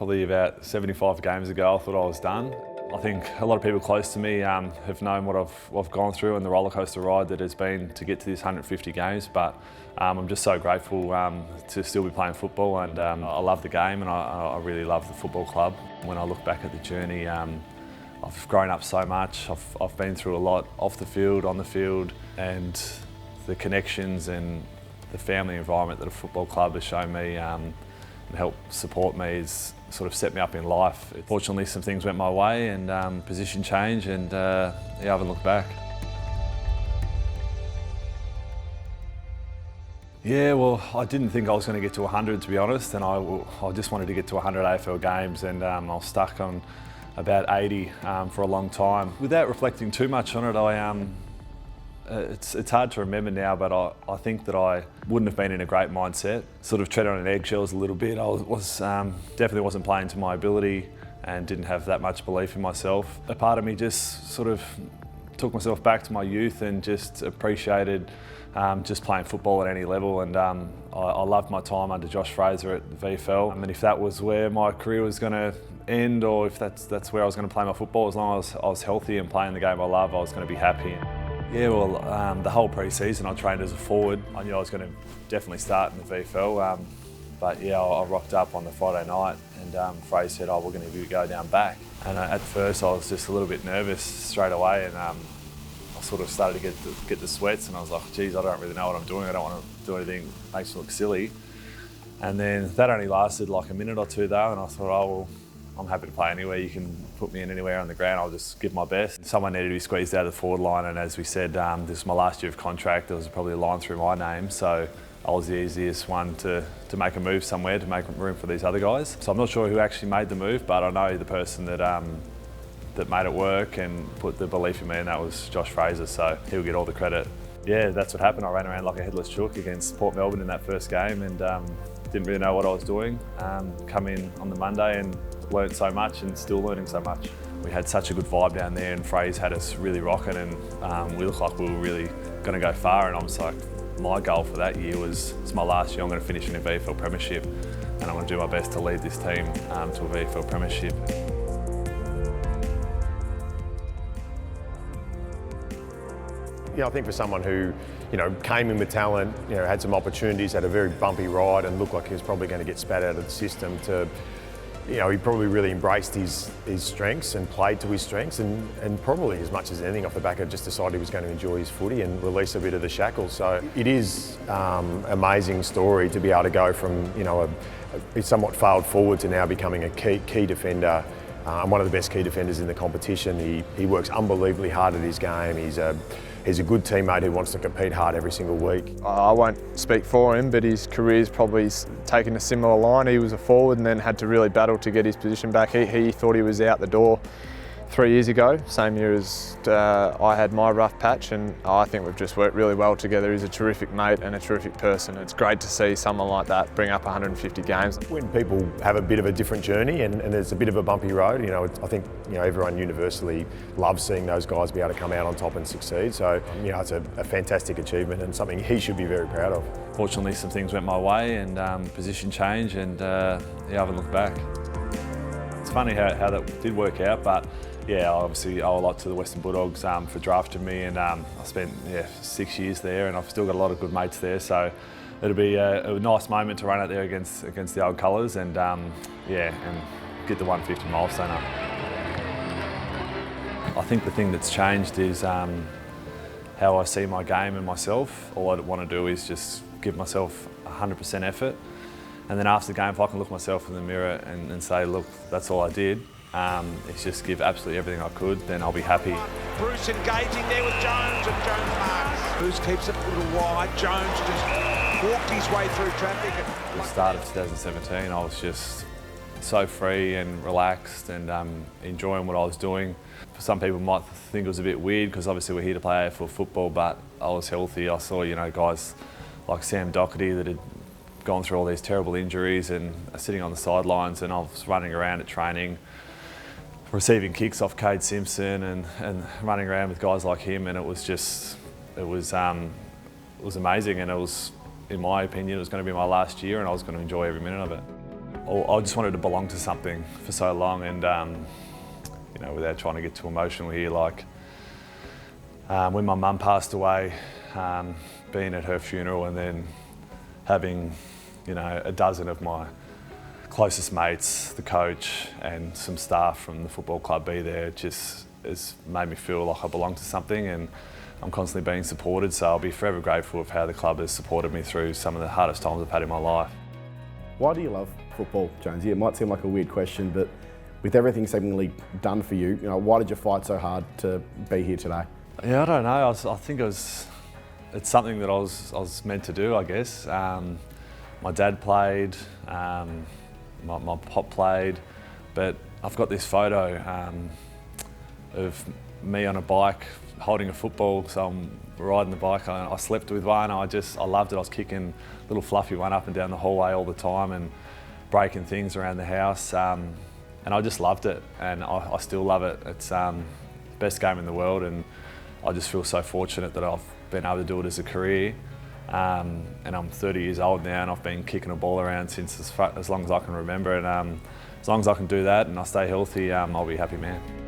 Probably about 75 games ago, I thought I was done. I think a lot of people close to me have known what I've gone through and the rollercoaster ride that has been to get to this 150 games, but I'm just so grateful to still be playing football, and I love the game, and I really love the football club. When I look back at the journey, I've grown up so much. I've been through a lot off the field, on the field, and the connections and the family environment that a football club has shown me and helped support me has sort of set me up in life. Fortunately, some things went my way and position change, and yeah, I haven't looked back. Yeah, well, I didn't think I was going to get to 100, to be honest, and I just wanted to get to 100 AFL games, and I was stuck on about 80 for a long time. Without reflecting too much on it, it's hard to remember now, but I think that I wouldn't have been in a great mindset. Sort of treading on eggshells a little bit. I definitely wasn't playing to my ability and didn't have that much belief in myself. A part of me just sort of took myself back to my youth and just appreciated just playing football at any level, and I loved my time under Josh Fraser at the VFL. And if that was where my career was going to end, or if that's where I was going to play my football, as long as I was healthy and playing the game I love, I was going to be happy. Yeah, well, the whole pre-season I trained as a forward. I knew I was going to definitely start in the VFL, but yeah, I rocked up on the Friday night, and Fraser said, "Oh, we're going to go down back." And at first I was just a little bit nervous straight away, and I sort of started to get the sweats, and I was like, geez, I don't really know what I'm doing. I don't want to do anything that makes me look silly. And then that only lasted like a minute or two though, and I thought, oh, well, I'm happy to play anywhere. You can put me in anywhere on the ground. I'll just give my best. Someone needed to be squeezed out of the forward line, and as we said, this is my last year of contract. There was probably a line through my name, so I was the easiest one to make a move somewhere to make room for these other guys. So I'm not sure who actually made the move, but I know the person that made it work and put the belief in me, and that was Josh Fraser, so he'll get all the credit. Yeah, that's what happened. I ran around like a headless chook against Port Melbourne in that first game, and didn't really know what I was doing. Come in on the Monday and learned so much, and still learning so much. We had such a good vibe down there, and Fraser had us really rocking, and we looked like we were really going to go far. And I was like, my goal for that year was, it's my last year, I'm going to finish in a VFL Premiership, and I'm going to do my best to lead this team to a VFL Premiership. I think for someone who, came in with talent, had some opportunities, had a very bumpy ride, and looked like he was probably going to get spat out of the system, to, he probably really embraced his strengths and played to his strengths, and probably as much as anything off the back of just decided he was going to enjoy his footy and release a bit of the shackles. So it is an amazing story to be able to go from, a somewhat failed forward to now becoming a key defender. One of the best key defenders in the competition. He works unbelievably hard at his game. He's a good teammate who wants to compete hard every single week. I won't speak for him, but his career's probably taken a similar line. He was a forward and then had to really battle to get his position back. He thought he was out the door 3 years ago, same year as I had my rough patch, and I think we've just worked really well together. He's a terrific mate and a terrific person. It's great to see someone like that bring up 150 games. When people have a bit of a different journey and there's a bit of a bumpy road, I think everyone universally loves seeing those guys be able to come out on top and succeed. So it's a fantastic achievement and something he should be very proud of. Fortunately, some things went my way, and position change, and yeah, I haven't looked back. It's funny how that did work out, but yeah, I obviously owe a lot to the Western Bulldogs for drafting me, and I spent 6 years there, and I've still got a lot of good mates there, so it'll be a nice moment to run out there against the old colours, and and get the 150 milestone up. I think the thing that's changed is how I see my game and myself. All I want to do is just give myself 100% effort, and then after the game, if I can look myself in the mirror and say, look, that's all I did, it's just give absolutely everything I could, then I'll be happy. Bruce engaging there with Jones, and Jones marks. Bruce keeps it a little wide. Jones just walked his way through traffic. At the start of 2017, I was just so free and relaxed and enjoying what I was doing. For some people might think it was a bit weird because obviously we're here to play AFL football, but I was healthy. I saw guys like Sam Doherty that had gone through all these terrible injuries and are sitting on the sidelines, and I was running around at training, receiving kicks off Cade Simpson and running around with guys like him, and it was amazing, and it was, in my opinion, it was going to be my last year, and I was going to enjoy every minute of it. I just wanted to belong to something for so long, and you know, without trying to get too emotional here, like when my mum passed away, being at her funeral and then having, you know, a dozen of my closest mates, the coach and some staff from the football club be there, just has made me feel like I belong to something, and I'm constantly being supported, so I'll be forever grateful of how the club has supported me through some of the hardest times I've had in my life. Why do you love football, Jonesy? It might seem like a weird question, but with everything seemingly done for you, why did you fight so hard to be here today? Yeah, I don't know. I think it's something that I was meant to do, I guess. My dad played, my pop played, but I've got this photo of me on a bike holding a football, so I'm riding the bike. I slept with one. I loved it. I was kicking little fluffy one up and down the hallway all the time and breaking things around the house, and I just loved it, and I still love it. It's the best game in the world, and I just feel so fortunate that I've been able to do it as a career. And I'm 30 years old now, and I've been kicking a ball around since as long as I can remember, and as long as I can do that and I stay healthy, I'll be a happy man.